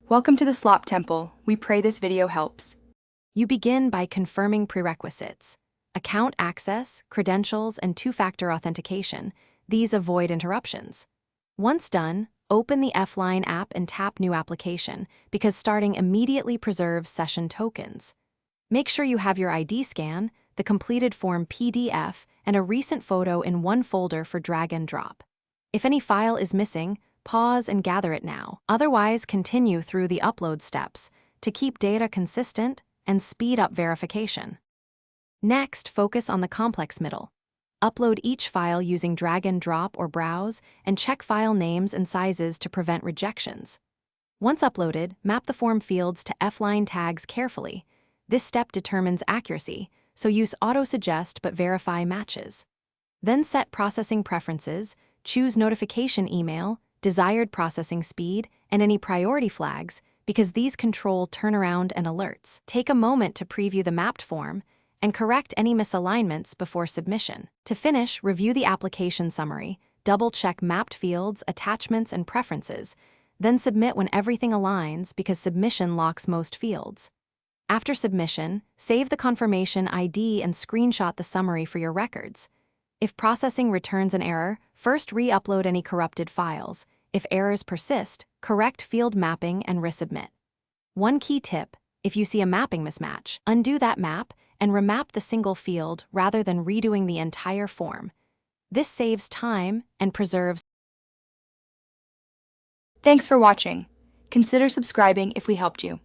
Welcome to the Slop Temple. We pray this video helps. You begin by confirming prerequisites: account access, credentials, and two-factor authentication. These avoid interruptions. Once done, open the F-Line app and tap New Application, because starting immediately preserves session tokens. Make sure you have your ID scan, the completed form PDF, and a recent photo in one folder for drag and drop. If any file is missing, pause and gather it now. Otherwise, continue through the upload steps to keep data consistent and speed up verification. Next, focus on the complex middle. Upload each file using drag and drop or browse, and check file names and sizes to prevent rejections. Once uploaded, map the form fields to F-Line tags carefully. This step determines accuracy, so use auto-suggest but verify matches. Then set processing preferences, choose notification email, desired processing speed, and any priority flags, because these control turnaround and alerts. Take a moment to preview the mapped form and correct any misalignments before submission. To finish, review the application summary, double-check mapped fields, attachments, and preferences, then submit when everything aligns, because submission locks most fields. After submission, save the confirmation ID and screenshot the summary for your records. If processing returns an error, first re-upload any corrupted files. If errors persist, correct field mapping and resubmit. One key tip: if you see a mapping mismatch, undo that map and remap the single field rather than redoing the entire form. This saves time and preserves. Thanks for watching. Consider subscribing if we helped you.